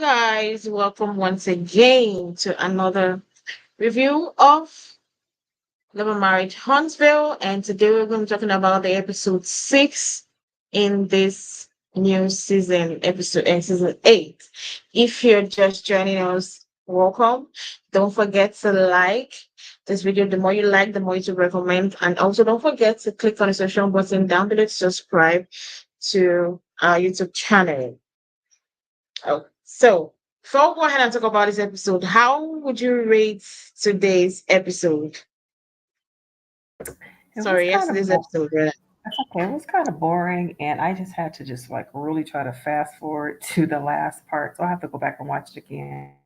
guys, welcome once again to another review of Love&Marriage Huntsville. And today we're going to be talking about the episode 6 in this new season, episode and season 8. If you're just joining us, welcome. Don't forget to like this video. The more you like, the more you recommend. And also don't forget to click on the subscription button down below to subscribe to our YouTube channel. Oh, so before we go ahead and talk about this episode, how would you rate today's episode? It was Sorry, kind of yesterday's episode, rather. that's okay. It was kind of boring, and I just had to just like really try to fast forward to the last part. So I have to go back and watch it again.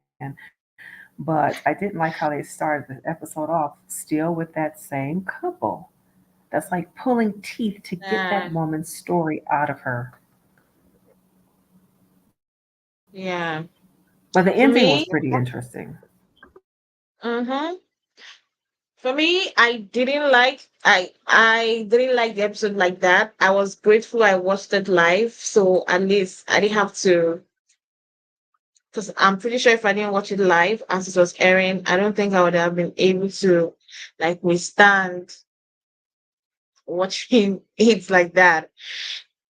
But I didn't like how they started the episode off still with that same couple. That's like pulling teeth to get that Yeah, woman's story out of her. yeah. But the For ending was me, pretty interesting. mm-hmm. For me, I didn't like the episode like that. I was grateful I watched it live, so at least I didn't have to. Because I'm pretty sure if I didn't watch it live as it was airing, I don't think I would have been able to like withstand watching it like that.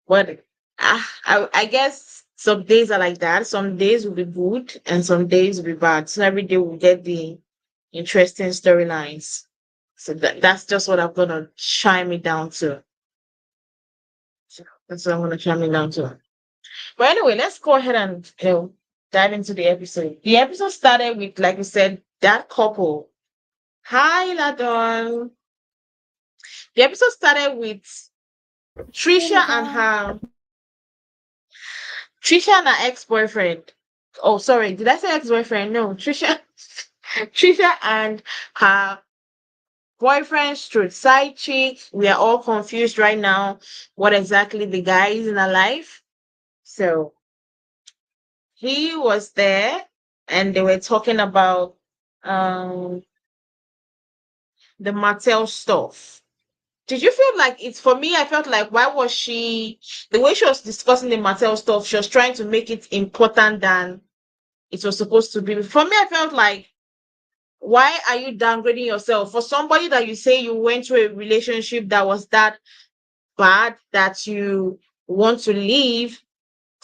But I guess some days are like that. Some days will be good and some days will be bad. So every day we'll get the interesting storylines. So that's just what I'm gonna chime it down to. So that's what I'm gonna chime it down to. But anyway, let's go ahead and dive into the episode. The episode started with, like we said, that couple. Hi, Ladon. The episode started with Hey, Trisha and Ladon. her Trisha and her ex-boyfriend. Oh, sorry. Did I say ex-boyfriend? No, Trisha. Trisha and her boyfriend stroke side chick. We are all confused right now what exactly the guy is in her life. So he was there and they were talking about um the Martel stuff. Did you feel like it's for me? I felt like why was she the way she was discussing the Martel stuff, she was trying to make it important than it was supposed to be. For me, I felt like why are you downgrading yourself for somebody that you say you went through a relationship that was that bad that you want to leave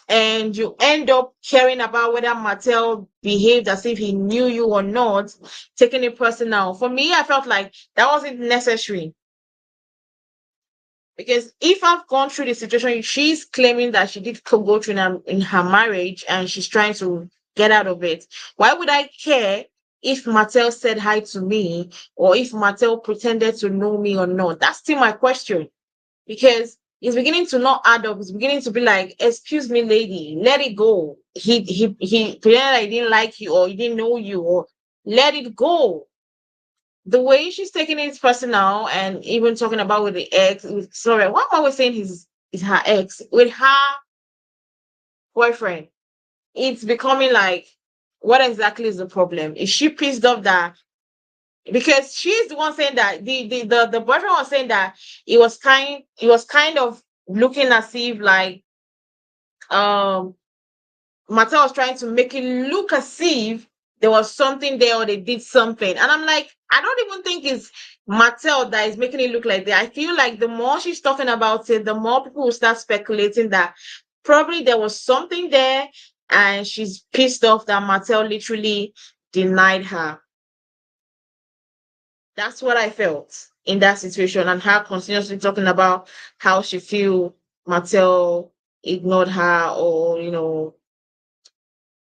and you end up caring about whether Martel behaved as if he knew you or not, taking it personal. For me, I felt like that wasn't necessary. Because if I've gone through the situation, she's claiming that she did go through in her marriage and she's trying to get out of it. Why would I care if Martel said hi to me or if Martel pretended to know me or not? That's still my question. Because it's beginning to not add up. It's beginning to be like, excuse me, lady, let it go. He pretended I didn't like you or he didn't know you or let it go. The way she's taking it personal and even talking about with the ex, sorry, what am I always saying is her ex with her boyfriend? It's becoming like, what exactly is the problem? Is she pissed off that because she's the one saying that the boyfriend was saying that it was kind of looking as if like um Martha was trying to make it look as if there was something there or they did something. And I'm like, I don't even think it's Martel that is making it look like that. I feel like the more she's talking about it, the more people will start speculating that probably there was something there and she's pissed off that Martel literally denied her. That's what I felt in that situation and her continuously talking about how she feel Martel ignored her or,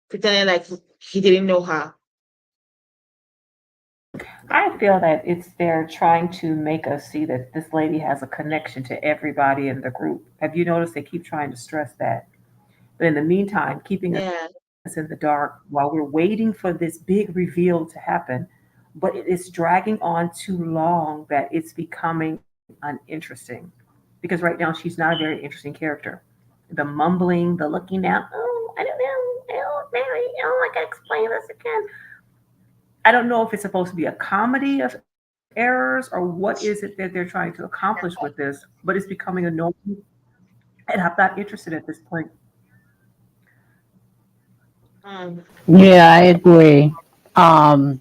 pretending like he didn't know her. I feel that it's they're trying to make us see that this lady has a connection to everybody in the group. Have you noticed they keep trying to stress that? But in the meantime, keeping us in the Yeah. dark while we're waiting for this big reveal to happen. But it is dragging on too long that it's becoming uninteresting. Because right now, she's not a very interesting character. The mumbling, the looking down, oh, I don't know, oh, Mary, oh, I gotta explain this again. I don't know if it's supposed to be a comedy of errors or what is it that they're trying to accomplish with this, but it's becoming annoying and I'm not interested at this point. Mm. Yeah, I agree. Um,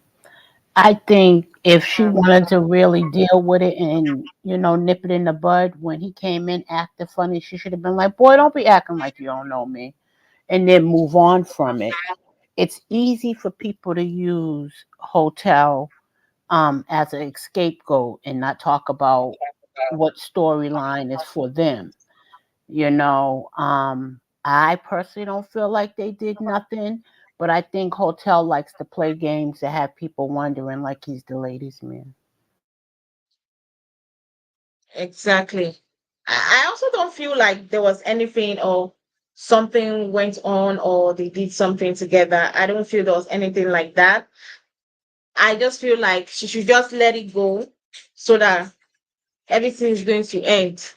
I think if she wanted to really deal with it and, nip it in the bud, when he came in acting funny, she should have been like, boy, don't be acting like you don't know me, and then move on from it. It's easy for people to use hotel as a scapegoat and not talk about what storyline is for them. I personally don't feel like they did nothing, but I think Hotel likes to play games to have people wondering like he's the ladies' man. Exactly. I also don't feel like there was anything or something went on or they did something together. I don't feel there was anything like that. I just feel like she should just let it go so that everything is going to end.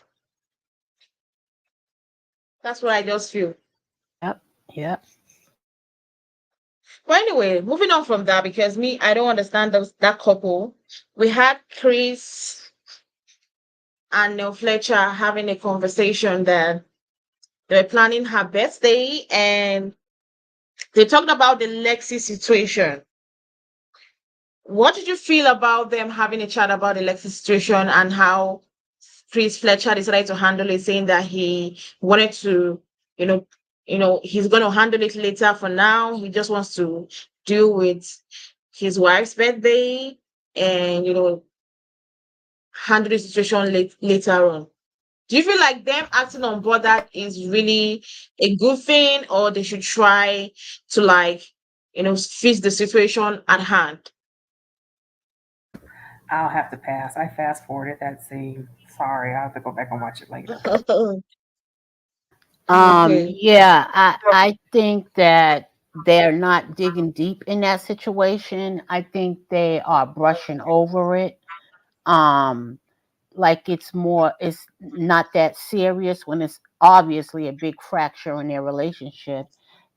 That's what I just feel. Yep, yep. But anyway, moving on from that, because me, I don't understand that couple. We had Chris and Neil Fletcher having a conversation that they were planning her birthday and they talked about the Lexi situation. What did you feel about them having a chat about the Lexi situation and how Chris Fletcher decided to handle it, saying that he wanted to, you know, he's going to handle it later. For now, he just wants to deal with his wife's birthday and handle the situation later on. Do you feel like them acting on board that is really a good thing, or they should try to fix the situation at hand? I'll have to pass. I fast forwarded that scene. Sorry, I'll have to go back and watch it later. Okay. Yeah, I think that they're not digging deep in that situation. I think they are brushing over it. Um, like it's not that serious when it's obviously a big fracture in their relationship,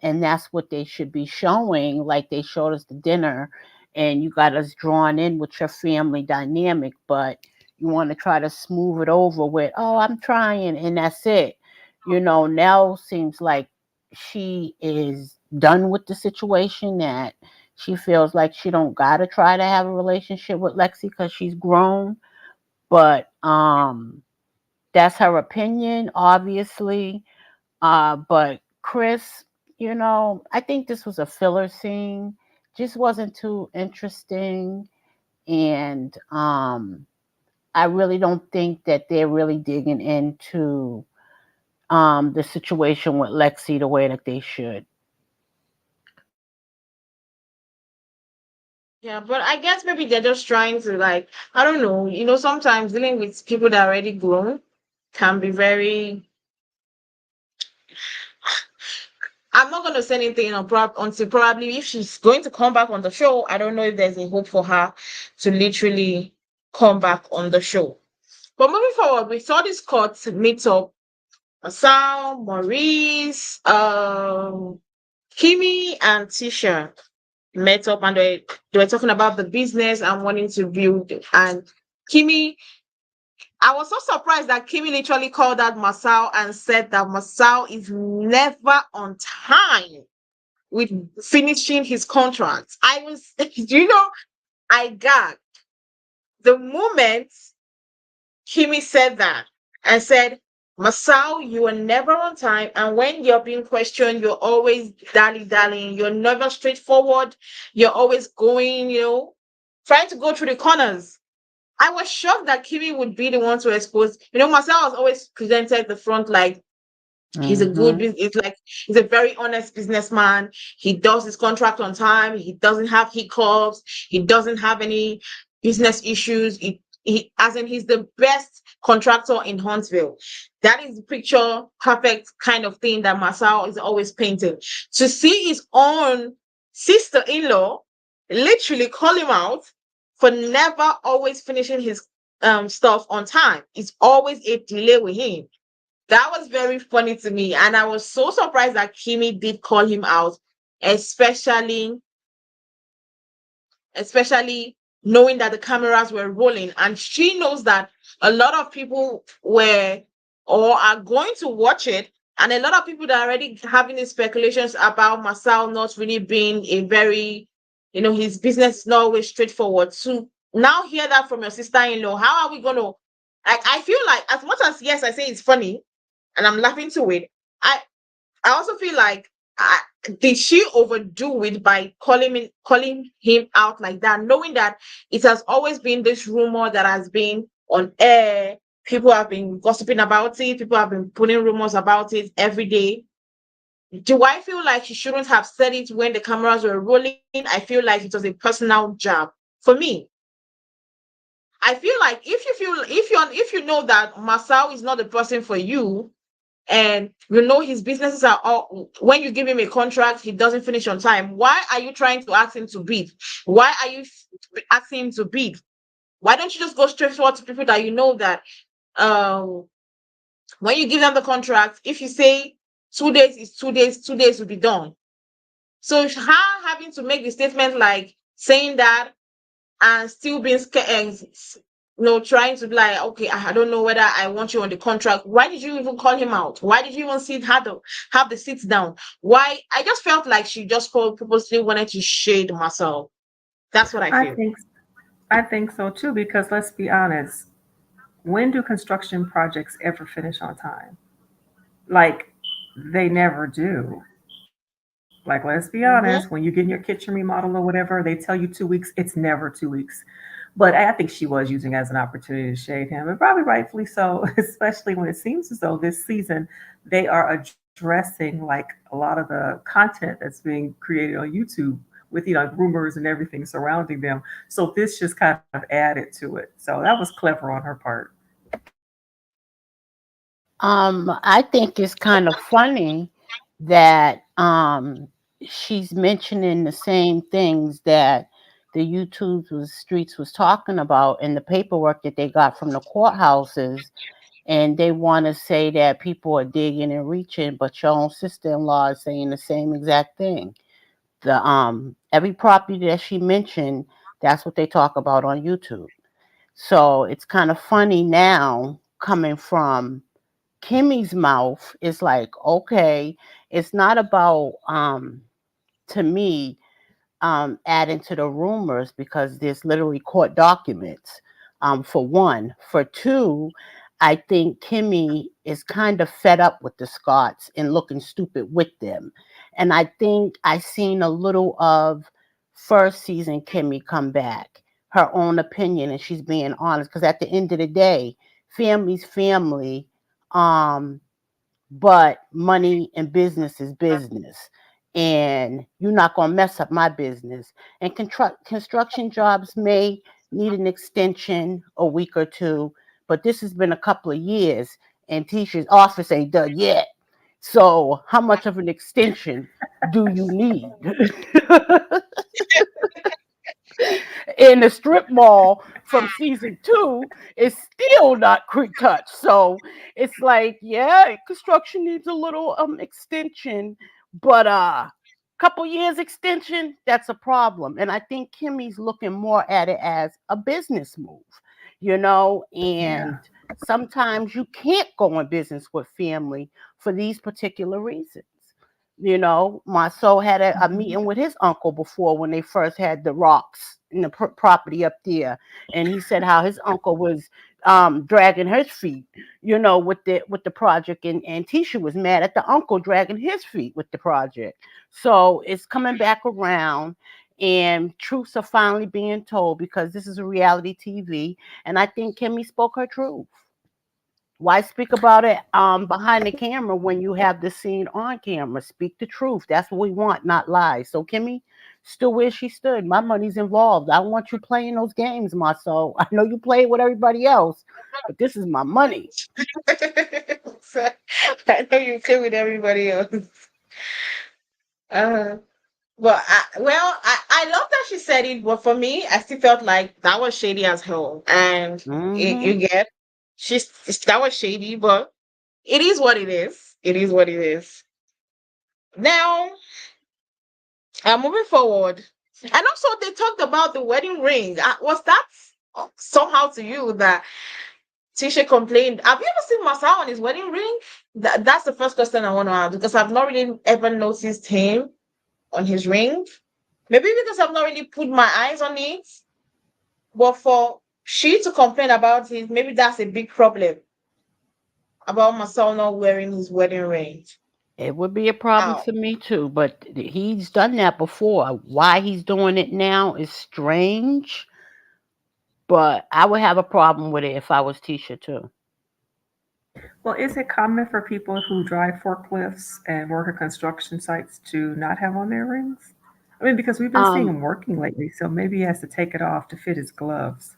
and that's what they should be showing, like they showed us the dinner, and you got us drawn in with your family dynamic, but you want to try to smooth it over with, oh, I'm trying, and that's it. Nell seems like she is done with the situation, that she feels like she don't gotta try to have a relationship with Lexi because she's grown. But that's her opinion, obviously. But Chris, I think this was a filler scene. Just wasn't too interesting. And I really don't think that they're really digging into the situation with Lexi the way that they should. Yeah, but I guess maybe they're just trying to I don't know, sometimes dealing with people that are already grown can be very. I'm not gonna say anything until probably if she's going to come back on the show. I don't know if there's a hope for her to literally come back on the show. But moving forward, we saw this court meet up. Sal, Maurice, Kimmy, and Tisha met up, and they were talking about the business and wanting to build. And Kimmy, I was so surprised that Kimmy literally called out Masao and said that Masao is never on time with finishing his contract. I was, I got the moment Kimmy said that and said, Masao, you are never on time. And when you're being questioned, you're always dallying. You're never straightforward. You're always going, trying to go through the corners. I was shocked that Kimmy would be the one to expose. Masao has always presented the front like he's a good Hmm. it's like he's a very honest businessman. He does his contract on time. He doesn't have hiccups. He doesn't have any business issues. He as in he's the best contractor in Huntsville. That is the picture perfect kind of thing that Masao is always painting. To see his own sister-in-law literally call him out for never always finishing his stuff on time. It's always a delay with him. That was very funny to me. And I was so surprised that Kimmy did call him out, especially, especially knowing that the cameras were rolling. And she knows that a lot of people were or are going to watch it And a lot of people that are already having these speculations about Marcel not really being a very, his business is not always straightforward. To now hear that from your sister-in-law, how are we going to, like, I feel like, as much as, yes, I say it's funny and I'm laughing to it, I, I also feel like, did she overdo it by calling him out like that, knowing that it has always been this rumor that has been on air? People have been gossiping about it. People have been putting rumors about it every day. Do I feel like she shouldn't have said it when the cameras were rolling? I feel like it was a personal jab for me. I feel like if you know that Masao is not the person for you, and you know his businesses are all, when you give him a contract he doesn't finish on time, why are you trying to ask him to bid? Why are you asking him to bid? Why don't you just go straight forward to people that you know that, um when you give them the contract, if you say 2 days is 2 days, 2 days will be done. So her having to make the statement like saying that and still being scared, trying to be like, okay, I don't know whether I want you on the contract. Why did you even call him out? Why did you even have the seats down? Why? I just felt like she just purposely wanted to shade myself. That's what I I feel. think I think so too, because let's be honest, when do construction projects ever finish on time? Like, they never do. Like, let's be honest, when you're getting Mm-hmm. your kitchen remodel or whatever, they tell you 2 weeks, it's never 2 weeks. But I think she was using it as an opportunity to shade him, and probably rightfully so, especially when it seems as though this season they are addressing like a lot of the content that's being created on YouTube with rumors and everything surrounding them. So this just kind of added to it. So that was clever on her part. I think it's kind of funny that she's mentioning the same things that the YouTube streets was talking about in the paperwork that they got from the courthouses, and they want to say that people are digging and reaching, but your own sister-in-law is saying the same exact thing. The every property that she mentioned, that's what they talk about on YouTube. So it's kind of funny now coming from Kimmy's mouth. Is like, okay, it's not about to me adding to the rumors, because there's literally court documents, for one. For two, I think Kimmy is kind of fed up with the Scots and looking stupid with them. And I think I seen a little of first season Kimmy come back, her own opinion, and she's being honest. Because at the end of the day, family's family. Um, but money and business is business, and you're not going to mess up my business. And construction jobs may need an extension a week or two, but this has been a couple of years, and Tisha's office ain't done yet. So how much of an extension do you need? In the strip mall from season two is still not quick touch. So it's like, yeah, construction needs a little extension, but couple years extension, that's a problem. And I think Kimmy's looking more at it as a business move, Yeah. and sometimes you can't go in business with family for these particular reasons. My soul had a Mhm. meeting with his uncle before when they first had the rocks in the property up there, and he said how his uncle was dragging his feet, with the project, and Tisha was mad at the uncle dragging his feet with the project. So it's coming back around, and truths are finally being told, because this is a reality TV, and I think Kimmy spoke her truth. Why speak about it behind the camera when you have the scene on camera? Speak the truth. That's what we want, not lies. So Kimmy stood where she stood. My money's involved. I don't want you playing those games, my soul. I know you play with everybody else, but this is my money. So, I know you play with everybody else. Uh, I love that she said it, but for me, I still felt like that was shady as hell. And Hmm. you get, she's that was shady, but it is what it is. It is what it is. Now, moving forward, and also they talked about the wedding ring. Was that somehow to you that Tisha complained. Have you ever seen Masao on his wedding ring? That's the first question I want to ask because I've not really ever noticed him on his ring. Maybe because I've not really put my eyes on it. But for she to complain about it, maybe that's a big problem about Masao not wearing his wedding ring. It would be a problem Wow. to me too, but he's done that before. Why he's doing it now is strange, but I would have a problem with it if I was Tisha too. Well, is it common for people who drive forklifts and work at construction sites to not have on their rings? I mean, because we've been seeing Um, him working lately, so maybe he has to take it off to fit his gloves.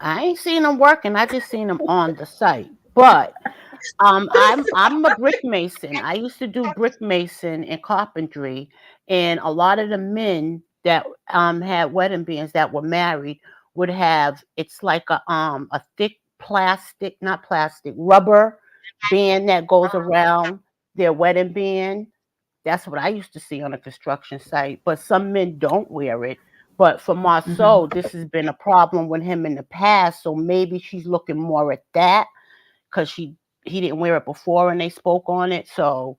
I ain't seen him working. I just seen him on the site. But I'm a brick mason. I used to do brick mason and carpentry, and a lot of the men that had wedding bands that were married would have, it's like a thick plastic, not plastic, rubber band that goes around their wedding band. That's what I used to see on a construction site. But some men don't wear it. But for Marceau, Hmm. this has been a problem with him in the past. So maybe she's looking more at that because he didn't wear it before and they spoke on it. So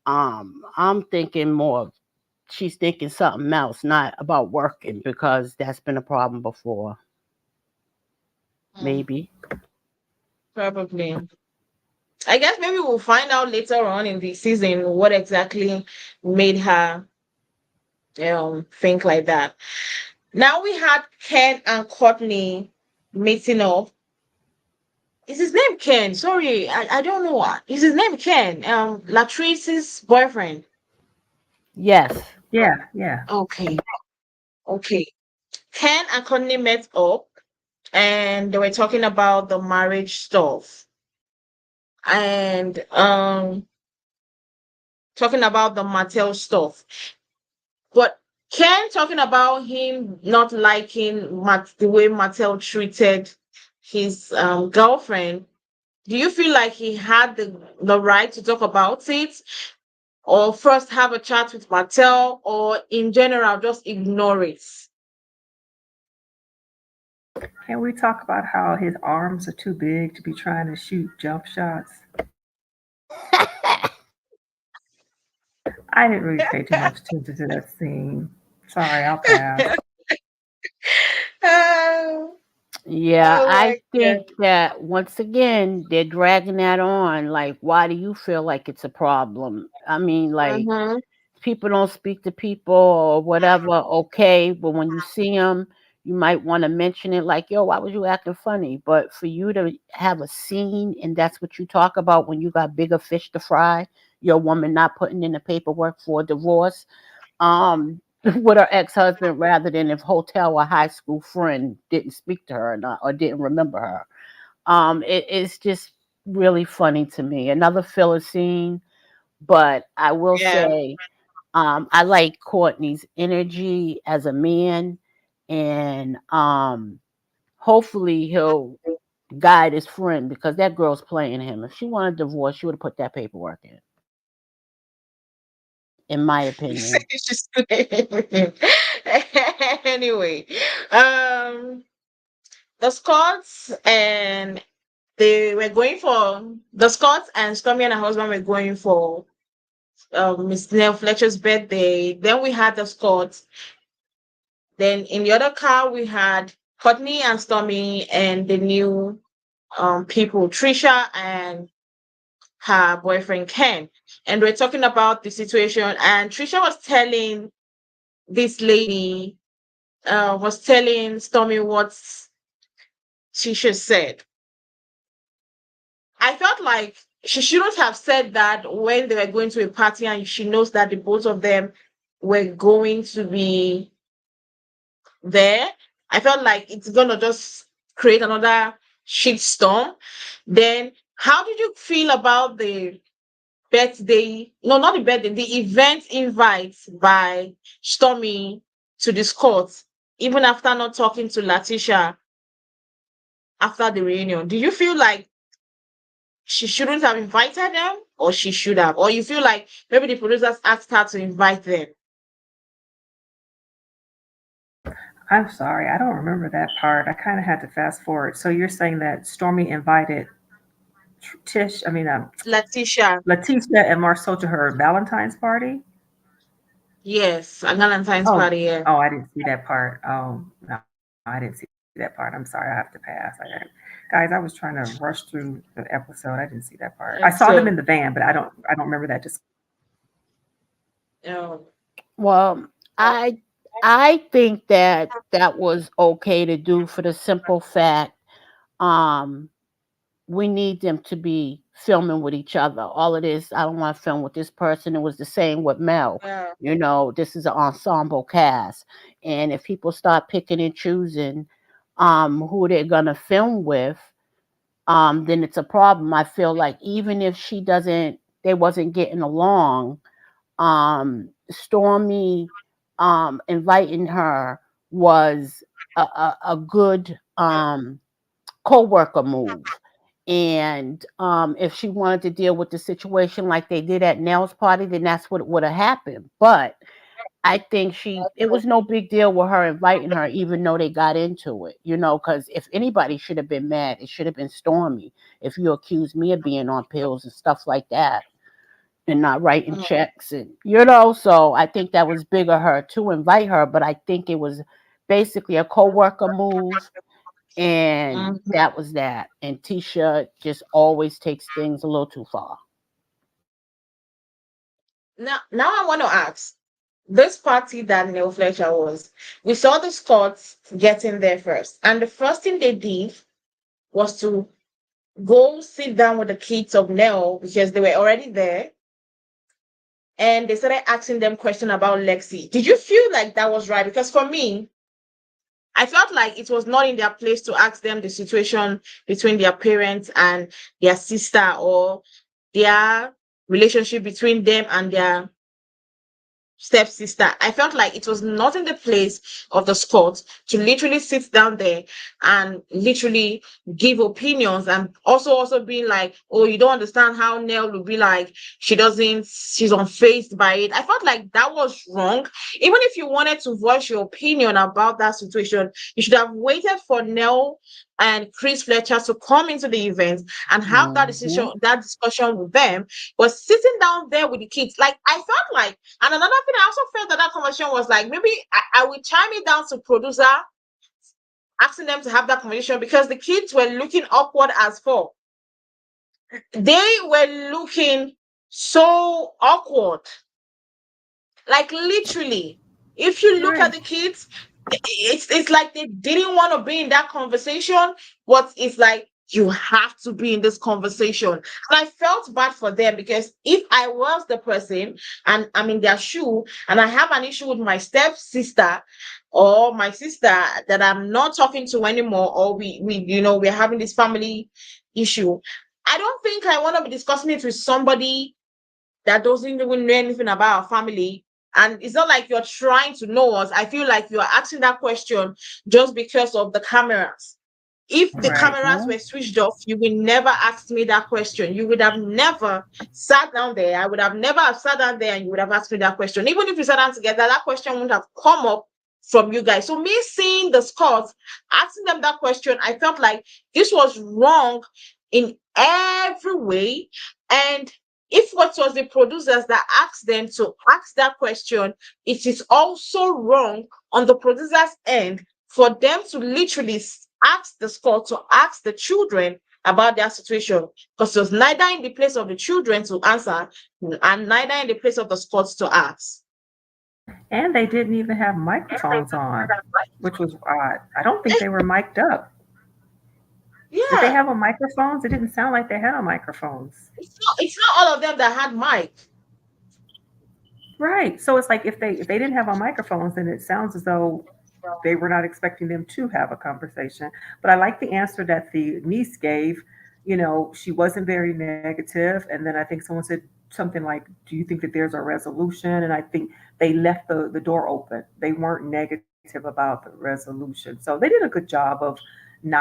I'm thinking more she's thinking something else, not about working because that's been a problem before. Mm, Maybe. probably. I guess maybe we'll find out later on in the season what exactly made her think like that. Now we had Ken and Courtney meeting up. Is his name Ken? Sorry, I don't know. Is his name Ken? Latrice's boyfriend. Yes. Yeah, yeah. Okay, okay. Ken and Courtney met up and they were talking about the marriage stuff and talking about the Martel stuff. But Ken talking about him not liking the way Martel treated his girlfriend. Do you feel like he had the right to talk about it, or first have a chat with Martel, or in general just ignore it? Can we talk about how his arms are too big to be trying to shoot jump shots? I didn't really pay too much attention to that scene. Sorry, I'll pass. Oh, Yeah, oh I my think god. that once again they're dragging that on. Like, why do you feel like it's a problem? I mean, like, Mm-hmm. people don't speak to people or whatever, okay, but when you see them, you might want to mention it like, yo, why was you acting funny? But for you to have a scene and that's what you talk about when you got bigger fish to fry, your woman not putting in the paperwork for a divorce, with her ex-husband rather than if hotel or high school friend didn't speak to her or not or didn't remember her. It's just really funny to me. Another filler scene, but I will Yeah. say I like Courtney's energy as a man, and hopefully he'll guide his friend because that girl's playing him. If she wanted a divorce, she would have put that paperwork in my opinion. It's just anyway. Um, the Scots and they were going for the Scots and Stormy and her husband were going for Miss Nell Fletcher's birthday. Then we had the Scots. Then in the other car we had Courtney and Stormy and the new people, Trisha and her boyfriend Ken. And we're talking about the situation. And Trisha was telling this lady, was telling Stormy what Tisha said. I felt like she shouldn't have said that when they were going to a party and she knows that the both of them were going to be there. I felt like it's gonna just create another shit storm. Then how did you feel about the birthday? No, not the birthday, the event invite by Stormy to the court, even after not talking to Latisha after the reunion. Do you feel like she shouldn't have invited them, or she should have? Or you feel like maybe the producers asked her to invite them? I'm sorry, I don't remember that part. I kind of had to fast forward. So you're saying that Stormy invited Tish, I mean, Letitia. Leticia and Marceau to her Valentine's party? Yes, a Valentine's Oh, party, yeah. oh, I didn't see that part. Oh, no, I didn't see that part. I'm sorry, I have to pass. Guys, I was trying to rush through the episode. I didn't see that part. I saw them in the And van, but so, I don't remember that discussion. um, Well, I I think that that was okay to do for the simple fact um we need them to be filming with each other. All it is, I don't want to film with this person. It was the same with Mel. yeah. This is an ensemble cast. And if people start picking and choosing who they're gonna film with, then it's a problem. I feel like even if they wasn't getting along, Stormy inviting her was a good co-worker move. And if she wanted to deal with the situation like they did at Nell's party, then that's what would have happened. But I think it was no big deal with her inviting her, even though they got into it, because if anybody should have been mad, it should have been Stormy. If you accuse me of being on pills and stuff like that and not writing Mm, checks, and so I think that was big of her to invite her, but I think it was basically a co-worker move, and mhm. that was that. And Tisha just always takes things a little too far. Now I want to ask this party that Neil Fletcher was. We saw the Scots getting there first, and the first thing they did was to go sit down with the kids of Nell because they were already there, and they started asking them questions about Lexi. Did you feel like that was right? Because for me, I felt like it was not in their place to ask them the situation between their parents and their sister or their relationship between them and their stepsister. I felt like it was not in the place of the Scots to literally sit down there and literally give opinions, and also being like, oh, you don't understand how Nell would be like, she's unfazed by it. I felt like that was wrong. Even if you wanted to voice your opinion about that situation, you should have waited for Nell and Chris Fletcher to come into the event and have Hmm. that discussion with them. But sitting down there with the kids, like I felt like, and another thing, I also felt that that conversation was like, maybe I will chime it down to producer, asking them to have that conversation because the kids were looking awkward as fuck. They were looking so awkward. Like literally, if you look at Right. the kids, it's like they didn't want to be in that conversation, but it's like you have to be in this conversation. And I felt bad for them because if I was the person and I'm in their shoe and I have an issue with my stepsister or my sister that I'm not talking to anymore, or we're having this family issue, I don't think I want to be discussing it with somebody that doesn't even know anything about our family. And it's not like you're trying to know us. I feel like you're asking that question just because of the cameras. If the Right. cameras were switched off, you would never ask me that question. You would have never sat down there. I would have never have sat down there and you would have asked me that question. Even if we sat down together, that question wouldn't have come up from you guys. So me seeing the Scots asking them that question, I felt like this was wrong in every way. And if what was the producers that asked them to ask that question, it is also wrong on the producers' end for them to literally ask the school to ask the children about their situation, because it was neither in the place of the children to answer and neither in the place of the Scots to ask. And they didn't even have microphones on, which was odd. I don't think they were mic'd up. Did they Yeah, have a microphones? It didn't sound like they had a microphones. it's not all of them that had mic. Right. So it's like if they didn't have on microphones, then it sounds as though they were not expecting them to have a conversation. But I like the answer that the niece gave. She wasn't very negative, and then I think someone said something like, "Do you think that there's a resolution?" And I think they left the door open. They weren't negative about the resolution, so they did a good job of not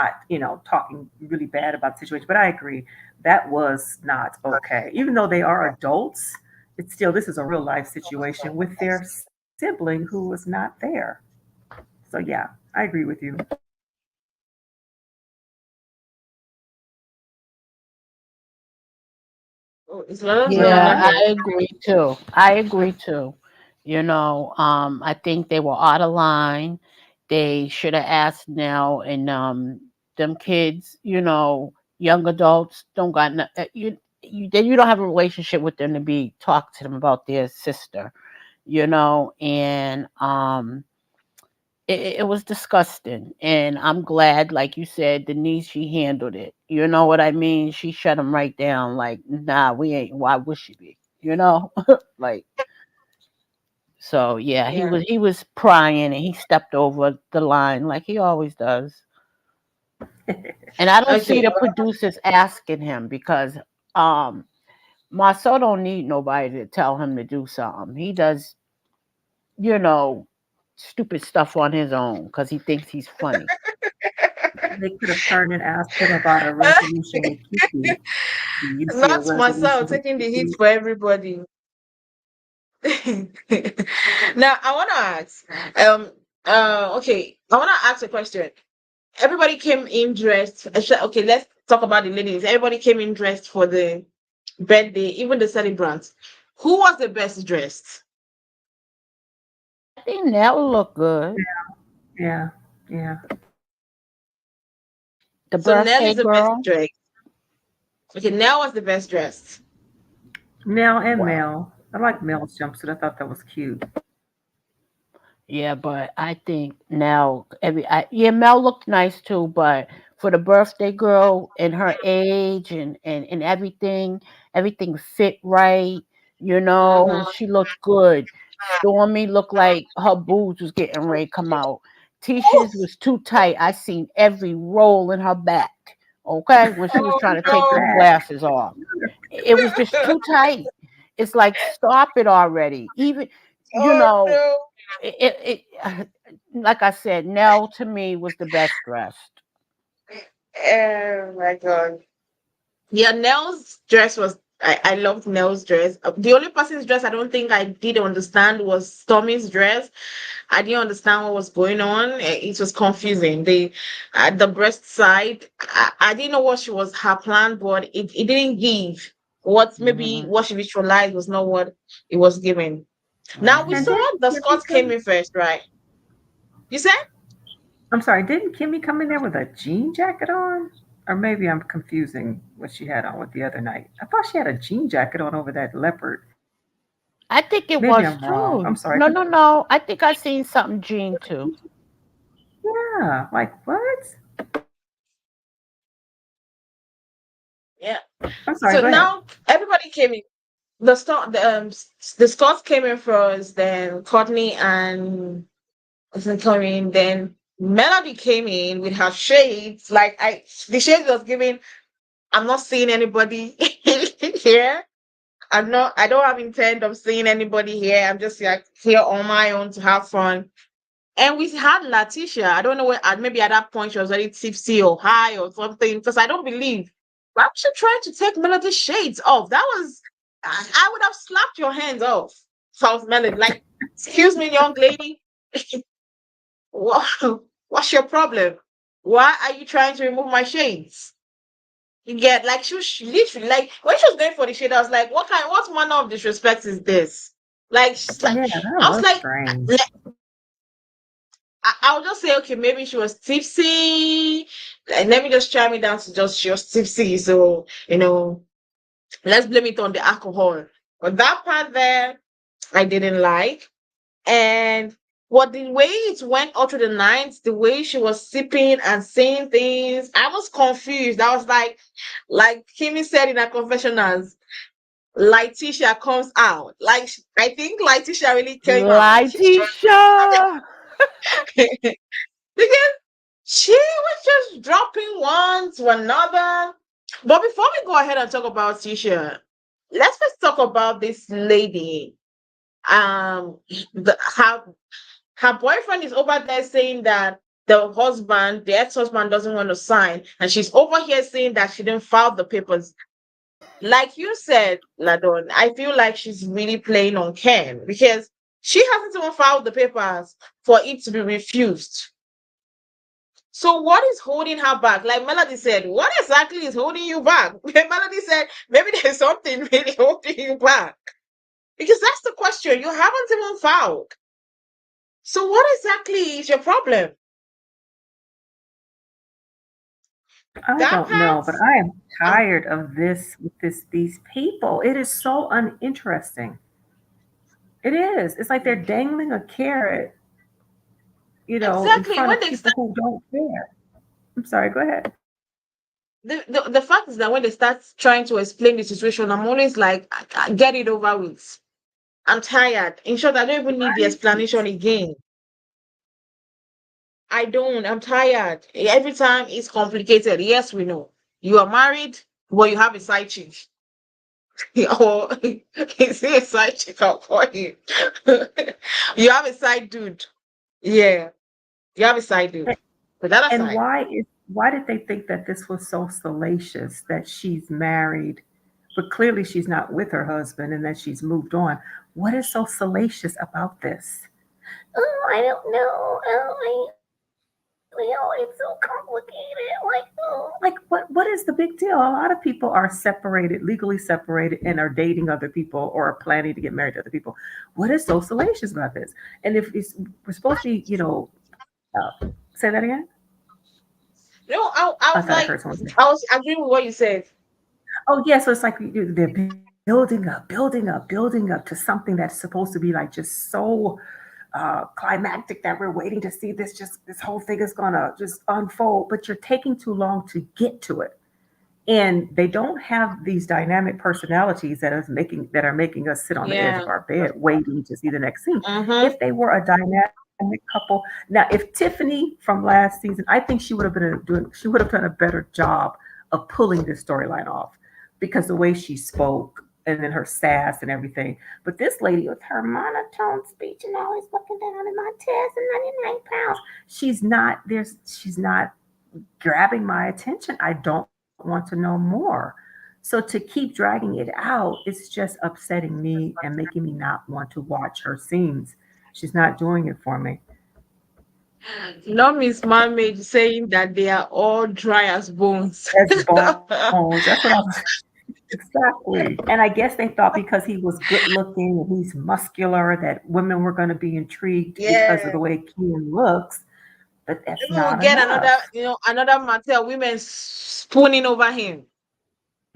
talking really bad about the situation. But I agree that was not okay. Even though they are adults, it's still, this is a real life situation with their sibling who was not there. So yeah, I agree with you. Oh, is Lola's no Well, longer Yeah, here? I agree too. I agree too. I think they were out of line. They should have asked now, and them kids, young adults don't got you don't have a relationship with them to be talk to them about their sister, and it was disgusting. And I'm glad, like you said, Denise, she handled it. You know what I mean? She shut him right down. Like, nah, we ain't. Why would she be? You know, like so. Yeah, he Yeah. was prying, and he stepped over the line like he always does. And I don't see Okay. the producers asking him because um Marcel don't need nobody to tell him to do something. He does, you know, stupid stuff on his own because he thinks he's funny. they could have turned and asked him about a resolution with Kiki. Do you see a Not resolution myself with taking the hit Kiki? for everybody. Now I want to ask. Okay, I want to ask a question. Everybody came in dressed. Okay, let's talk about the ladies. Everybody came in dressed for the birthday, even the celebrants. Who was the best dressed? I think that would look good. Yeah, yeah. The So Nell birthday is the best girl. dressed. Okay, Nell was the best dressed. Mel and Well, Mel. I like Mel's jumpsuit. I thought that was cute. yeah, but I think now yeah, Mel looked nice too, but for the birthday girl and her age and everything fit right. Mhm. She looked good. Stormy looked like her boobs was getting ready to come out. Tisha's Oh, was too tight. I seen every roll in her back. Okay, when she was oh trying to take them no. That. glasses off, it was just too tight. It's like stop it already. Even you Oh know no. like I said, Nell to me was the best dressed. Oh my god. Yeah, Nell's dress was. I loved Nell's dress. The only person's dress I don't think I did understand was Stormy's dress. I didn't understand what was going on. It was confusing. The breast side, I didn't know what she was her plan, but it didn't give Hmm. what she visualized was not what it was given. Now we And saw Hmm. didn't the Kimmy Scots came come? in first, right? You said I'm sorry, didn't Kimmy come in there with a jean jacket on? Or maybe I'm confusing what she had on with the other night. I thought she had a jean jacket on over that leopard. I think Maybe it I'm was wrong. I'm sorry. too. No, no, no. I think I seen something Jean too. Yeah, like what? yeah. I'm sorry, So go ahead. now everybody came in. The Scots came in first, then Courtney and wasn't coming. Then Melody came in with her shades. Like the shades was giving. I'm not seeing anybody here. I'm not. I don't have intent of seeing anybody here. I'm just like here on my own to have fun. And we had Latisha. I don't know where. Maybe at that point she was already tipsy or high or something. Because I don't believe. Why was she trying to take Melody's shades off? That was. I would have slapped your hands off. So I was Melody. Like, excuse me, young lady. What, what's your problem? Why are you trying to remove my shades? You get like she literally like when she was going for the shade, I was like, what manner of disrespect is this? Like she's like Yeah, that I was was like, strange. like, I'll just say, okay, maybe she was tipsy. Like, let me just try me down to just she was tipsy. So, let's blame it on the alcohol. But that part there, I didn't like. And what the way it went all through the night, the way she was sipping and saying things, I was confused. I was like Kimmy said in her confessionals, Latisha comes out. Like I think Latisha really came out. Latisha. Because she was just dropping one to another. But before we go ahead and talk about Tisha, let's first talk about this lady. Um, her boyfriend is over there saying that the ex-husband doesn't want to sign, and she's over here saying that she didn't file the papers. Like you said, Ladon, I feel like she's really playing on Ken because She hasn't even filed the papers for it to be refused. So what is holding her back? Like Melody said, what exactly is holding you back? Melody said, maybe there's something really holding you back. Because that's the question. You haven't even filed. So what exactly is your problem? I That don't know, part, but I am um, tired of this with these people. It is so uninteresting. It is. It's like they're dangling a carrot, in exactly. front When of they people start, who don't care. I'm sorry, go ahead. the fact is that when they start trying to explain the situation, I'm always like, Get it over with. I'm tired. In short, I don't even need the explanation Right. again. I don't. I'm tired. Every time it's complicated. Yes, we know. You are married, but you have a side chick. Or is he a side chick? I'll call him. You have a side dude. Yeah, you have a side dude. But that And aside, why did they think that this was so salacious that she's married, but clearly she's not with her husband and that she's moved on? What is so salacious about this? Oh, I don't know. It's so complicated. What is the big deal? A lot of people are separated, legally separated, and are dating other people or are planning to get married to other people. What is so salacious about this? And if we're supposed to be, say that again. no, I I was thought I like, heard someone say. I was agreeing with what you said. Oh yeah, so it's like they're building up to something that's supposed to be like just so climactic that we're waiting to see this whole thing is gonna just unfold, but you're taking too long to get to it. And they don't have these dynamic personalities that are making us sit on the edge Yeah. of our bed waiting to see the next scene. Mm-hmm. If they were a dynamic couple, now if Tiffany from last season, I think she would have done a better job of pulling this storyline off because the way she spoke and then her sass and everything. But this lady with her monotone speech and always looking down at my chest and 99 pounds, she's not grabbing my attention. I don't want to know more. So to keep dragging it out, it's just upsetting me and making me not want to watch her scenes. She's not doing it for me. Not Miss Mermaid saying that they are all dry as bones. As bones. That's what I was exactly. And I guess they thought because he was good looking and he's muscular that women were going to be intrigued because of Yeah. the way Ken looks, but that's Maybe we'll not get enough. another Martel women spooning over him.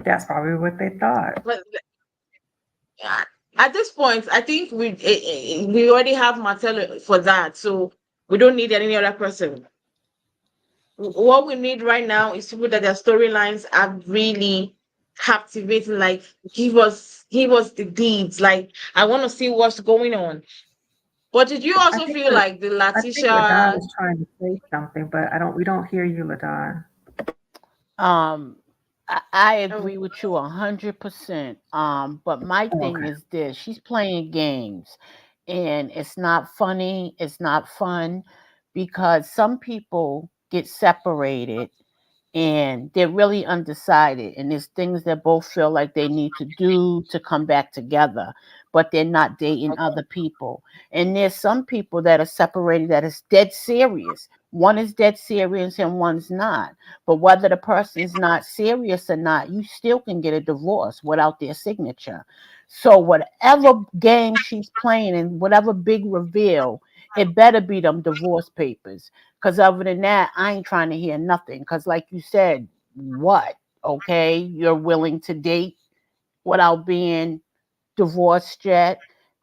That's probably what they thought. But uh, at this point, I think we already have Martel for that, so we don't need any other person. What we need right now is people that their storylines are really captivating. Like, give us the deeds. Like, I want to see what's going on. But did you I also think feel like the I think Ladon Latisha? is trying to say something, but we don't hear you, Ladon. Um, I Oh, agree with you 100%. But my Oh, thing okay. is this: she's playing games, and it's not funny. It's not fun because some people get separated and they're really undecided, and there's things that both feel like they need to do to come back together, but they're not dating okay. other people. And there's some people that are separated that is dead serious. One is dead serious and one's not. But whether the person's not serious or not, you still can get a divorce without their signature. So whatever game she's playing and whatever big reveal, it better be them divorce papers. Because other than that, I ain't trying to hear nothing. Because, like you said, what? Okay, you're willing to date without being divorced yet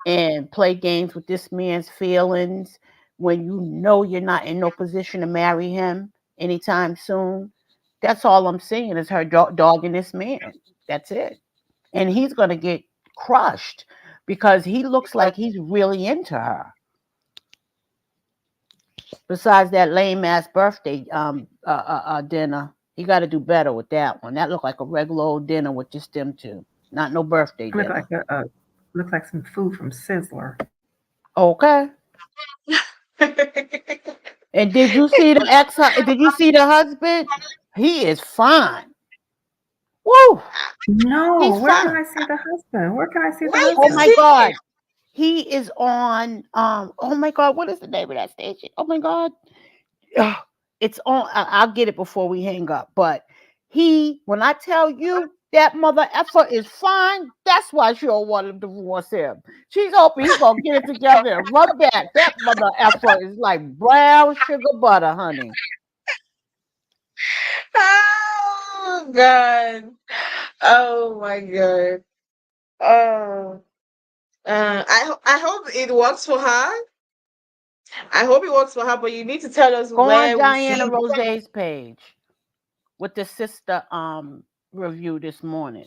and play games with this man's feelings when you know you're not in no position to marry him anytime soon. That's all I'm seeing is her dogging this man. That's it. And he's going to get crushed because he looks like he's really into her. Besides that lame ass birthday dinner, he got to do better with that one. That looked like a regular old dinner with just them two, not no birthday Look like dinner. looks like some food from Sizzler. Okay. And did you see the ex? Did you see the husband? He is fine. Woo! No, He's where can fine. I see the husband? Where can I see the Why Oh is my husband? he? God! he is on oh my god, what is the name of that station? Oh my god. Ugh, it's on. I'll get it before we hang up. But when I tell you that mother effer is fine, that's why she don't want to divorce him. She's hoping he's gonna get it together and run back. That mother effer is like brown sugar butter, honey. Oh God. Oh my God. Oh. I hope it works for her. I hope it works for her, but you need to tell us Go on where we Diana see. Rose's page with the sister review this morning.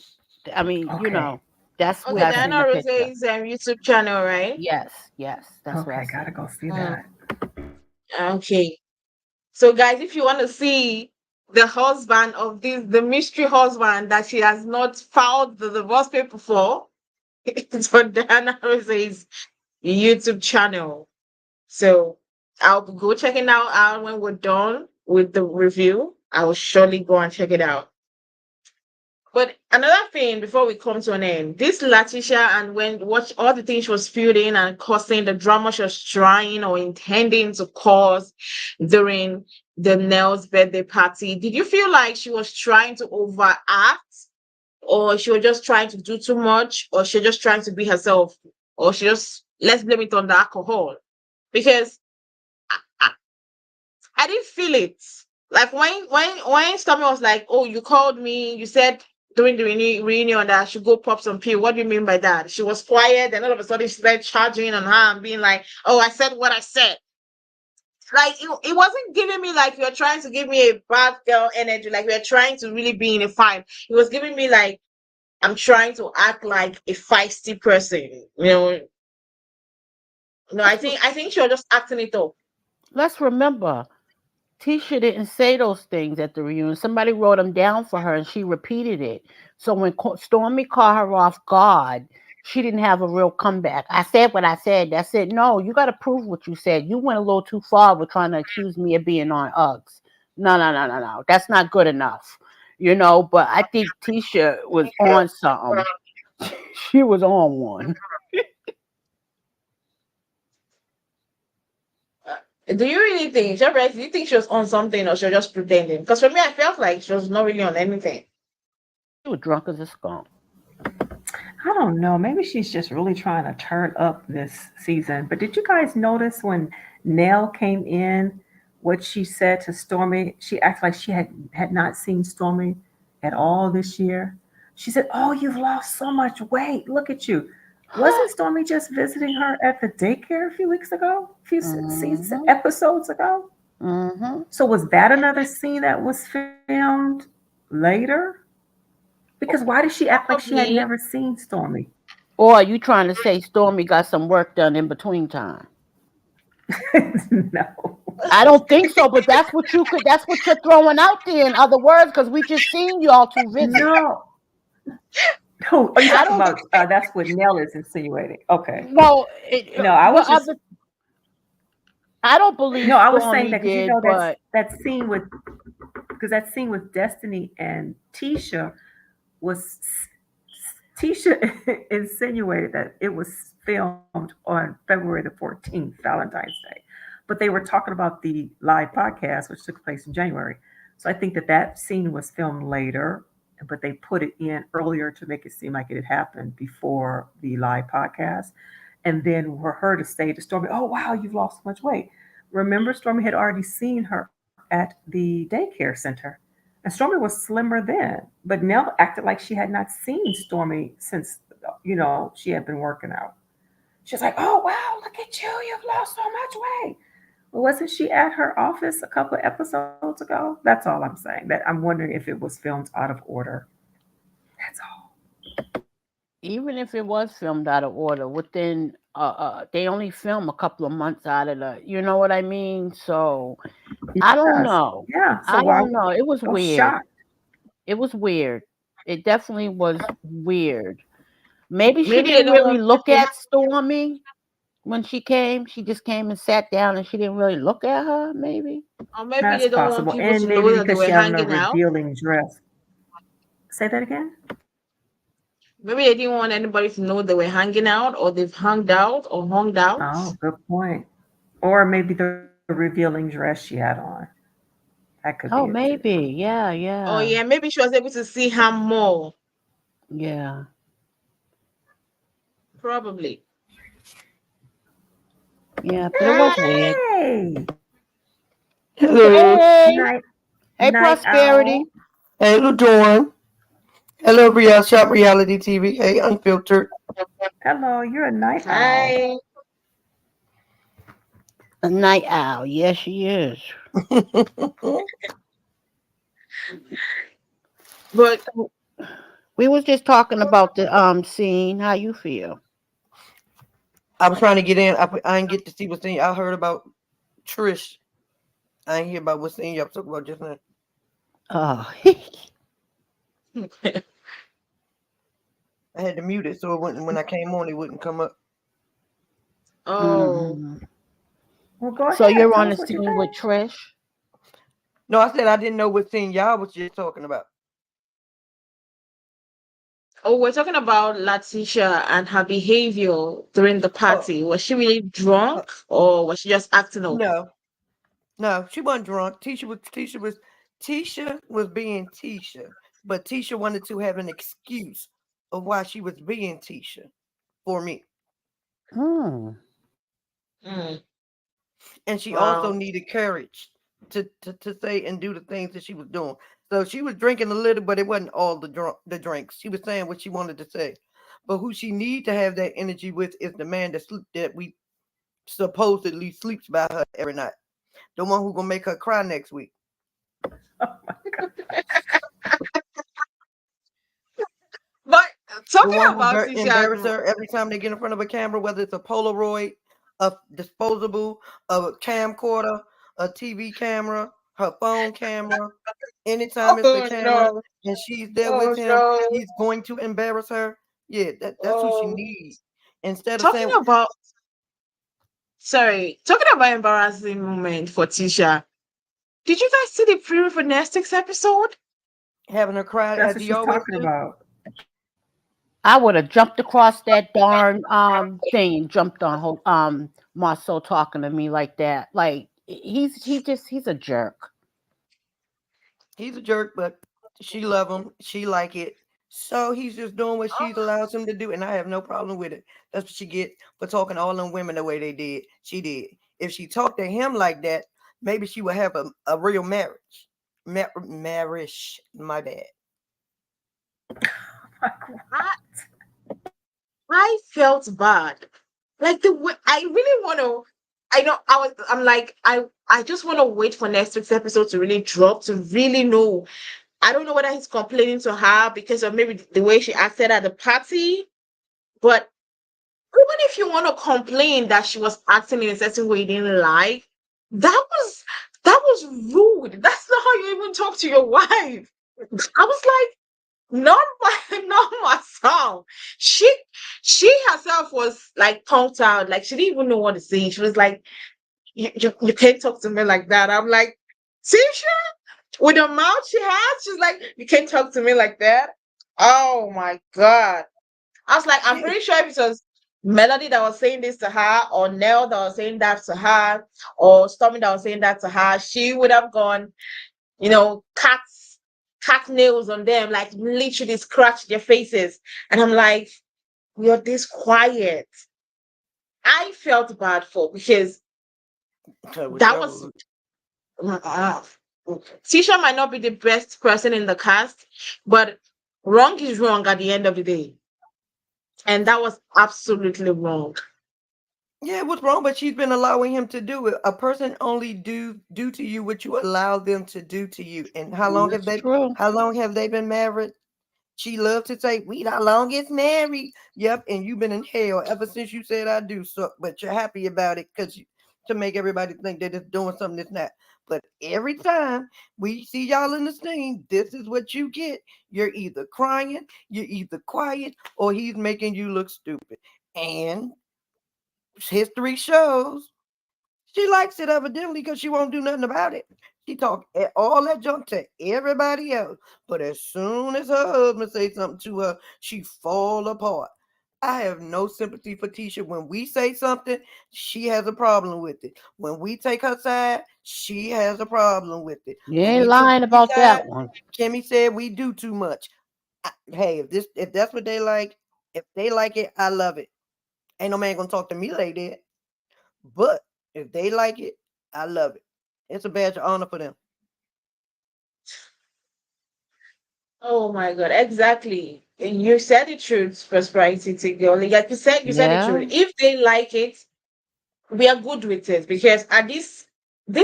I mean, Okay. that's where Okay, I seen Diana the picture. Rose's YouTube channel, right? Yes, yes, that's where I Okay, seen gotta it. go see Mm, that. okay. So, guys, if you want to see the husband of the mystery husband that she has not filed the divorce paper for, it's on Diana Rose's YouTube channel. So, I'll go checking out when we're done with the review. I will surely go and check it out. But another thing before we come to an end, this Latisha and when watch all the things she was spewing and causing the drama she was trying or intending to cause during the Nell's birthday party, did you feel like she was trying to overact, or she was just trying to do too much, or she was just trying to be herself, or she just let's blame it on the alcohol? Because I, I didn't feel it. Like when Stormy was like, "Oh, you called me. You said during the reunion that I should go pop some pill." What do you mean by that? She was quiet, and all of a sudden she started charging on her and being like, "Oh, I said what I said." Like it wasn't giving me like you're trying to give me a bad girl energy. Like we're trying to really be in a fight. It was giving me like I'm trying to act like a feisty person. No, Let's re- I think she was just acting it up. let's remember, Tisha didn't say those things at the reunion. Somebody wrote them down for her, and she repeated it. So when Stormy caught her off guard, she didn't have a real comeback. I said what I said. That's it. No, you got to prove what you said. You went a little too far with trying to accuse me of being on Uggs. No, no, no, no, no. That's not good enough. But I think Tisha was on something. She was on one. Do you really think, Shabra, do you think she was on something or she was just pretending? Because for me, I felt like she was not really on anything. She was drunk as a skunk. I don't know. Maybe she's just really trying to turn up this season. But did you guys notice when Nell came in, what she said to Stormy? She acted like she had not seen Stormy at all this year. She said, "Oh, you've lost so much weight. Look at you." Wasn't Stormy just visiting her at the daycare a few weeks ago, a few Mm-hmm. episodes ago? Mm-hmm. So was that another scene that was filmed later? Because why did she act like she had Probably. never seen Stormy? Or are you trying to say Stormy got some work done in between time? No. I don't think so, but that's what you're throwing out there in other words, because we just seen y'all two visit. No. No. Are you I talking don't about that's what Nell is insinuating? Okay. know No, I what was just other I don't believe no, I was saying Stormy that because did, but that scene with because that scene with Destiny and Tisha was Tisha insinuated that it was filmed on February the 14th, Valentine's Day. But they were talking about the live podcast, which took place in January. So I think that that scene was filmed later, but they put it in earlier to make it seem like it had happened before the live podcast. And then for her to say to Stormy, "Oh, wow, you've lost so much weight." Remember, Stormy had already seen her at the daycare center. And Stormy was slimmer then, but Nell acted like she had not seen Stormy since, she had been working out. She was like, "Oh, wow, look at you. You've lost so much weight." Well, wasn't she at her office a couple of episodes ago? That's all I'm saying. That I'm wondering if it was filmed out of order. That's all. even if it was filmed out of order, within they only film a couple of months out of you know what I mean? So I don't Yes. know. Yeah. So I why don't know. It was so weird. shocked? It was weird. It definitely was weird. Maybe she Maybe they didn't don't really want look people. at Stormy when she came. She just came and sat down and she didn't really look at her, maybe. Or maybe That's they don't want possible. people And to maybe know that they because she were had on a hanging out. revealing dress. Say that again? Maybe they didn't want anybody to know they were hanging out, or they've hung out or hung out. Oh, good point. Or maybe the revealing dress she had on. That could be it too. Oh, maybe. Yeah, Oh yeah, yeah, maybe she was able to see her more. yeah. Probably. Yeah, but it was weird. Hey, Hello. Hey, night hey, night owl. Prosperity. Hey, Ladorn. Hello, Real Shop Reality TV. Hey, Unfiltered. Hello, you're a night owl. Hi. A night owl. Yes, she is. But We was just talking about the scene. How you feel? I was trying to get in. I didn't get to see what's in. I heard about Trish. I didn't hear about what's in y'all talking about just now. Oh, I had to mute it so it wouldn't. When I came on, it wouldn't come up. oh, hmm. Well, go So ahead. you're Tell on us the what you scene with think. Trish? No, I said I didn't know what scene y'all was just talking about. oh, we're talking about Letitia and her behavior during the Oh, party. Was she really uh, drunk, or was she just acting up? no, no, she wasn't drunk. Tisha was being Tisha, but Tisha wanted to have an excuse of why she was being Tisha for me. Hmm. Mm, And she also wow. needed courage to say and do the things that she was doing. So she was drinking a little, but it wasn't all the drinks. She was saying what she wanted to say. But who she need to have that energy with is the man that we supposedly sleeps by her every night. The one who gonna make her cry next week. Oh my God. But The talking one who about Tisha, embarrass her every time they get in front of a camera, whether it's a Polaroid, a disposable, a camcorder, a TV camera, her phone camera. Anytime it's a oh camera no, and she's there with oh him, no, he's going to embarrass her. Yeah, that's who she oh. needs. Instead of Talking saying, about, sorry, talking about embarrassing moment for Tisha. Did you guys see the preview for next week's episode? having her cry That's as what he she's always talking do. about. I would have jumped across that darn thing, jumped on Marceau talking to me like that. Like he's a jerk. He's a jerk, but she love him. She like it. So he's just doing what she allows him to do, and I have no problem with it. That's what she get for talking to all them women the way they did. She did. If she talked to him like that, maybe she would have a real marriage. Marriage. My bad. Like, I, I felt bad. Like the way I really want to. I know I'm like I just want to wait for next week's episode to really drop to really know. I don't know whether he's complaining to her because of maybe the way she acted at the party, but even if you want to complain that she was acting in a certain way you didn't like, that was that was rude. That's not how you even talk to your wife. I was like, not my not myself. She herself was like punked out, like she didn't even know what to say. She was like, you can't talk to me like that. I'm like, Tisha, with the mouth she has, she's like, you can't talk to me like that. Oh my god. I was like, I'm Yeah, pretty sure if it was Melody that was saying this to her, or Nell that was saying that to her, or Stormy that was saying that to her, she would have gone, cat nails on them, like literally scratch their faces. And I'm like, you're this quiet. I felt bad for because so that was whichever. uh, Tisha might not be the best person in the cast, but wrong is wrong at the end of the day. And that was absolutely wrong. Yeah, what's wrong? But she's been allowing him to do it. A person only do to you what you allow them to do to you. And how long have That's they? true. How long have they been married? She loves to say, "We the longest married." Yep, and you've been in hell ever since you said I do so. But you're happy about it because to make everybody think that it's doing something that's not. But every time we see y'all in the scene, this is what you get. You're either crying, you're either quiet, or he's making you look stupid. And history shows She likes it evidently because she won't do nothing about it. She talk all that junk to everybody else, but as soon as her husband say something to her, she fall apart. I have no sympathy for Tisha. When we say something, she has a problem with it. When we take her side, she has a problem with it. You When ain't we took lying Kimmy's about side, that one. Kimmy said we do too much. Hey, if that's what they like, if they like it, I love it. Ain't no man gonna talk to me like that. But if they like it, I love it. It's a badge of honor for them. Oh my God, exactly. And you said the truth, prosperity girl. Like you said the Yeah. truth. If they like it, we are good with it because at this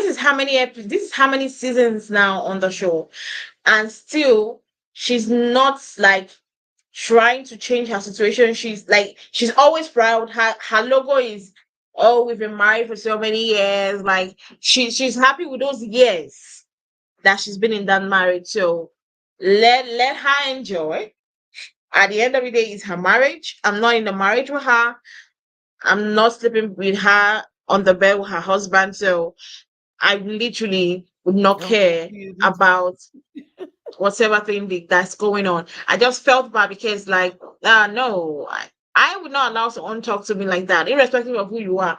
is how many this is how many seasons now on the show, and still she's not like trying to change her situation. She's always proud. Her logo is, oh, we've been married for so many years. Like she's happy with those years that she's been in that marriage. So let her enjoy. At the end of the day, it's her marriage. I'm not in the marriage with her. I'm not sleeping with her on the bed with her husband. So I literally would not I don't think care she is either. about whatever thing that's going on. I just felt bad because, like, no, I would not allow someone to talk to me like that, irrespective of who you are,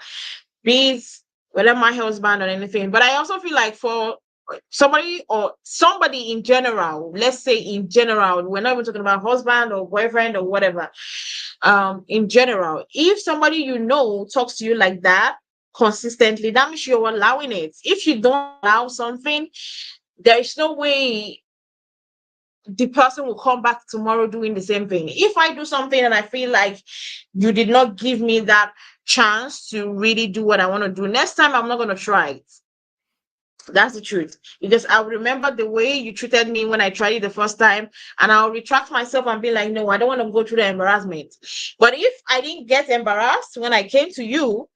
be it whether my husband or anything. But I also feel like for somebody in general, let's say in general, we're not even talking about husband or boyfriend or whatever. In general, if somebody talks to you like that consistently, that means you're allowing it. If you don't allow something, there is no way the person will come back tomorrow doing the same thing. If I do something and I feel like you did not give me that chance to really do what I want to do, next time I'm not going to try it. That's the truth. Because I'll remember the way you treated me when I tried it the first time, and I'll retract myself and be like, no, I don't want to go through the embarrassment. But if I didn't get embarrassed when I came to you,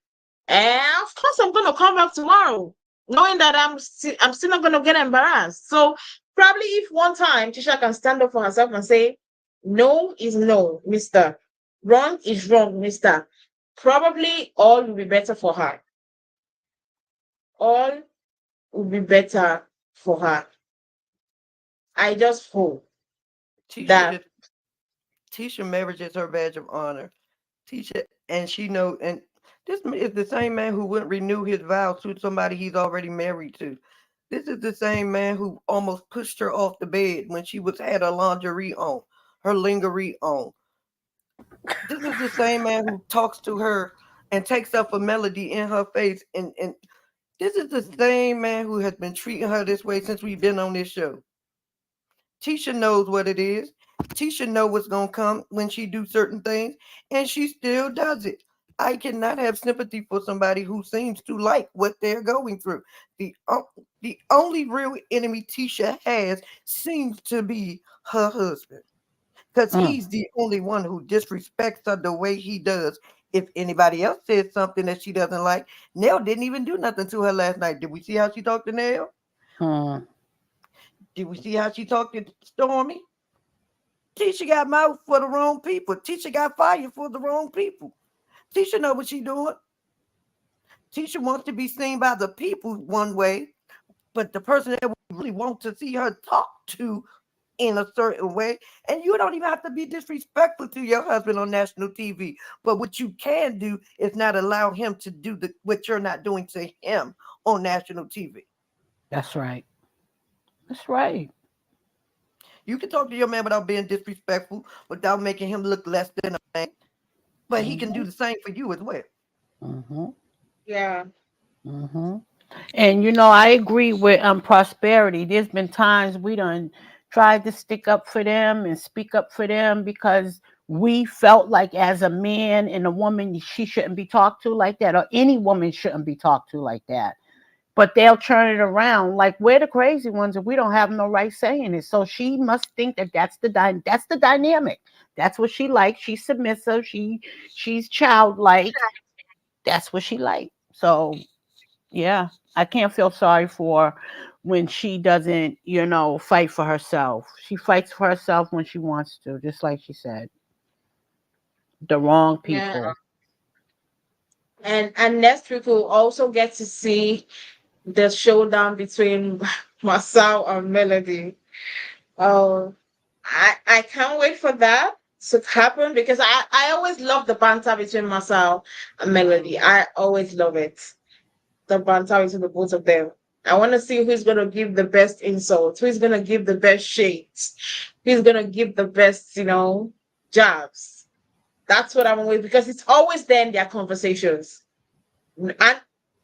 of course I'm gonna come back tomorrow, knowing that I'm still not gonna get embarrassed. So probably if one time Tisha can stand up for herself and say, no is no, Mister. Wrong is wrong, Mister. Probably all will be better for her. All will be better for her. I just hope Tisha that is Tisha marriage is her badge of honor. Tisha, and she know, and this is the same man who wouldn't renew his vows to somebody he's already married to. This is the same man who almost pushed her off the bed when she was had her lingerie on, her lingerie on. This is the same man who talks to her and takes up a melody in her face, and this is the same man who has been treating her this way since we've been on this show. Tisha knows what it is. Tisha know what's gonna come when she do certain things, and she still does it. I cannot have sympathy for somebody who seems to like what they're going through. The only real enemy Tisha has seems to be her husband, because Mm. he's the only one who disrespects her the way he does. If anybody else says something that she doesn't like, Nell didn't even do nothing to her last night. Did we see how she talked to Nell? Mm. Did we see how she talked to Stormy? Tisha got mouth for the wrong people. Tisha got fired for the wrong people. Tisha know what she doing. Tisha wants to be seen by the people one way, but the person that we really want to see her talk to in a certain way. And you don't even have to be disrespectful to your husband on national TV. But what you can do is not allow him to do what you're not doing to him on national TV. That's right. That's right. You can talk to your man without being disrespectful, without making him look less than a man. But he can Mm-hmm. do the same for you as well. Mm-hmm. yeah. Mm-hmm. And I agree with prosperity. There's been times we done tried to stick up for them and speak up for them because we felt like as a man and a woman she shouldn't be talked to like that, or any woman shouldn't be talked to like that. But they'll turn it around like we're the crazy ones and we don't have no right saying it. So she must think that that's the dynamic. That's what she likes. She's submissive. She's childlike. That's what she likes. So yeah, I can't feel sorry for her when she doesn't, fight for herself. She fights for herself when she wants to, just like she said. The wrong Yeah. people. And next week we'll also get to see the showdown between Masao and Melody. Oh, I can't wait for that to happen because I always love the banter between Masao and Melody. I always love it. The banter between the both of them. I want to see who's gonna give the best insults, who's gonna give the best shades, who's gonna give the best, jabs. That's what I'm always because it's always there in their conversations. And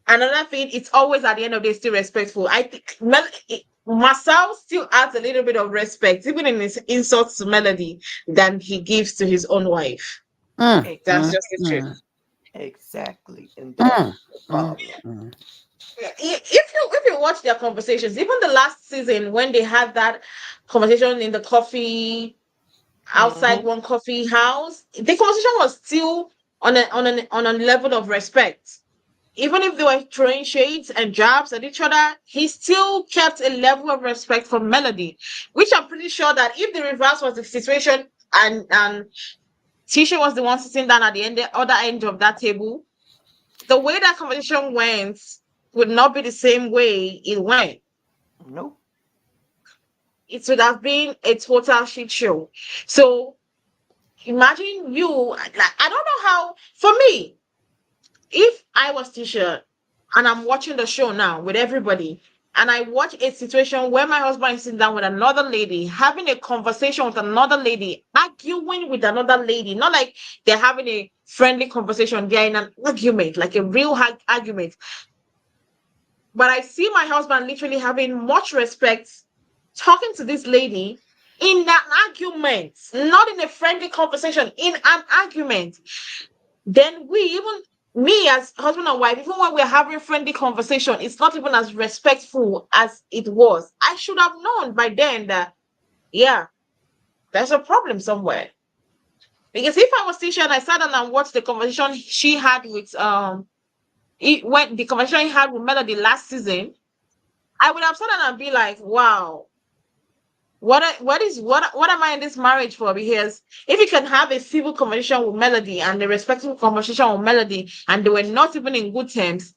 another thing, it's always at the end of the day still respectful. I think Masao still adds a little bit of respect, even in his insults to Melody, than he gives to his own wife. That's just the truth. Mm. Exactly. And that's Mm, the mm, problem. mm. If you watch their conversations, even the last season when they had that conversation in the coffee outside Mm-hmm. one coffee house, the conversation was still on a level of respect. Even if they were throwing shades and jabs at each other, he still kept a level of respect for Melody, which I'm pretty sure that if the reverse was the situation and Tisha was the one sitting down at the other end of that table, the way that conversation went would not be the same way it went. Nope. It would have been a total shit show. So imagine you, like, I don't know how, for me, if I was Tisha and I'm watching the show now with everybody, and I watch a situation where my husband is sitting down with another lady, having a conversation with another lady, arguing with another lady, not like they're having a friendly conversation, they're in an argument, like a real argument. But I see my husband literally having much respect, talking to this lady in an argument, not in a friendly conversation, in an argument. Then even me as husband and wife, even when we're having friendly conversation, it's not even as respectful as it was. I should have known by then that, yeah, there's a problem somewhere. Because if I was Tisha and I sat down and watched the conversation she had with when the conversation he had with Melody last season, I would have sat down and be like, wow, what am I in this marriage for? Because if you can have a civil conversation with Melody and a respectful conversation with Melody, and they were not even in good terms,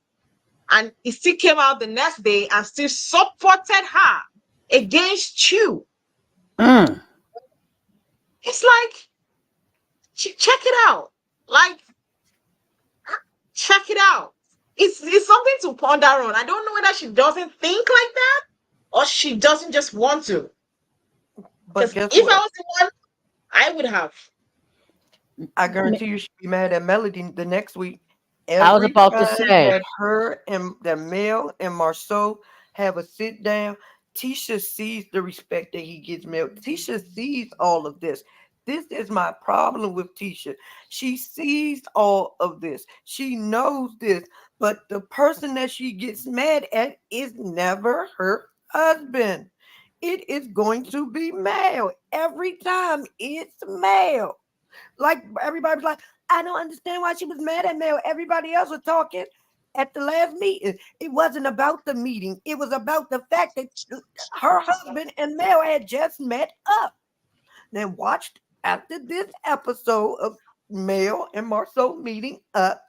and it still came out the next day and still supported her against you, Mm. it's like check it out. Like, check it out. It's something to ponder on. I don't know whether she doesn't think like that or she doesn't just want to. But Because guess if I what? was the one, I would have. I guarantee you she'd be mad at Melody the next week. I was Every about to time say, that her and that Mel and Marceau have a sit down, Tisha sees the respect that he gives Mel. Tisha sees all of this. This is my problem with Tisha. She sees all of this. She knows this. But the person that she gets mad at is never her husband. It is going to be Mel. Every time it's Mel. Like everybody's like, I don't understand why she was mad at Mel. Everybody else was talking at the last meeting. It wasn't about the meeting. It was about the fact that her husband and Mel had just met up. Then watched after this episode of Mel and Marceau meeting up,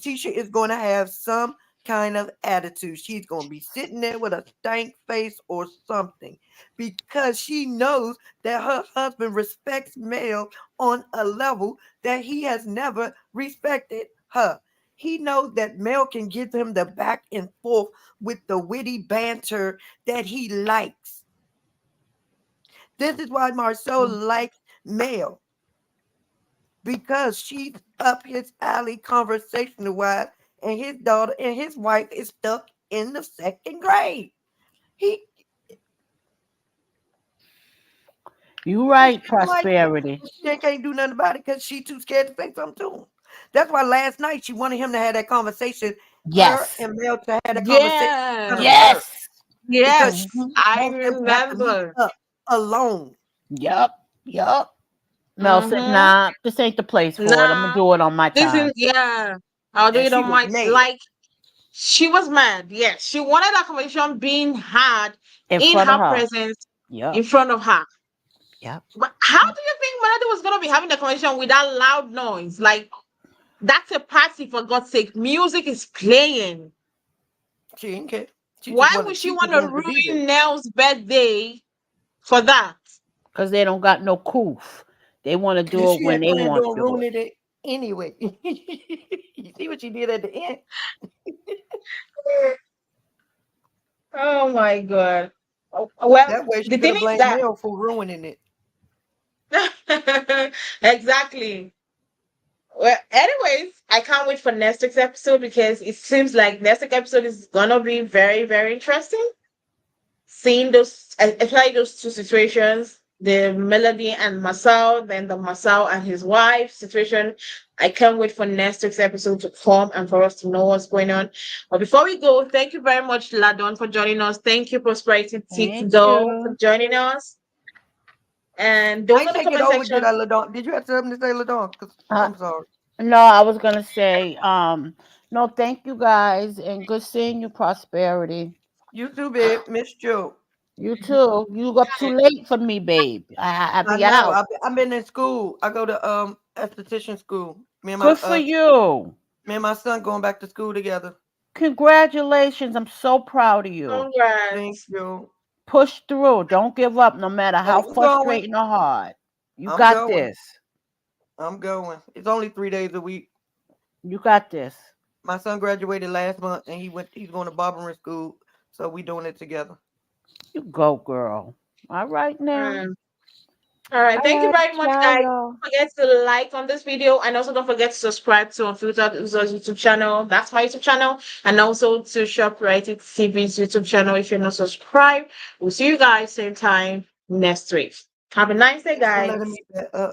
Tisha is going to have some kind of attitude. She's going to be sitting there with a stank face or something because she knows that her husband respects Mel on a level that he has never respected her. He knows that Mel can give him the back and forth with the witty banter that he likes. This is why Marceau likes Mel because she's up his alley conversational wise, and his daughter and his wife is stuck in the second grade. He you and right, she don't like it. prosperity. And she can't do nothing about it because she too scared to say something to him. That's why last night she wanted him to have that conversation, her Yes. and Mel to have a conversation in front of Yes. her Yes. because Yes. she Hmm. I wants them to have to meet remember. up alone. Yup. Yup. Mel said, Mm-hmm. nah, this ain't the place for it. I'm gonna Nah. do it on my This is, time. yeah. I'll do And it she on was my, mad. like, she was mad. Yes. She wanted that conversation being had In in front of her her. presence, in Yup. front of her. Yep. But how do you think Melody was gonna be having a conversation with that loud noise? Like, That's a party, for God's sake. Music is playing. She didn't care. Why would she She want just to wanted to be there. ruin Nell's birthday for that? Because they don't got no coof. They want to And do it she when had they planned want on to do it. ruining it anyway. You see what she did at the end? Oh my God. Well, That way she the could thing have is blamed that Nell for ruining it. exactly. Well, anyways, I can't wait for next week's episode because it seems like next week's episode is gonna be very, very interesting. Seeing those, especially those two situations, the Melody and Masao, then the Masao and his wife situation. I can't wait for next week's episode to come and for us to know what's going on. But before we go, thank you very much, Ladon, for joining us. Thank you, Prosperity Thank Tito, for you. joining us. And I those are the take it comment over, did section. I, Ladon? Did you have something to say, Ladon? 'Cause Uh, I'm sorry. no, I was gonna say, no, thank you guys, and good seeing you, Prosperity. You too, babe. Miss Joe. You too. You up too late for me, babe. I I be know. out. I've been in school. I go to esthetician school. Good for you. Me and my son going back to school together. Congratulations. I'm so proud of you. Thank Congrats. you. Push through. Don't give up no matter how I'm going. frustrating or hard. You I'm got going. this. I'm going. It's only 3 days a week. You got this. My son graduated last month, and he's going to barbering school, so we doing it together. You go, girl. All right now. Mm. All right. All Thank you right, very much, ciao, guys. y'all. Don't forget to like on this video and also don't forget to subscribe to Unfiltered Uzo's YouTube channel. That's my YouTube channel. And also to ShopWriting TV's YouTube channel if you're not subscribed. We'll see you guys same time next week. Have a nice day, Thanks for letting guys. me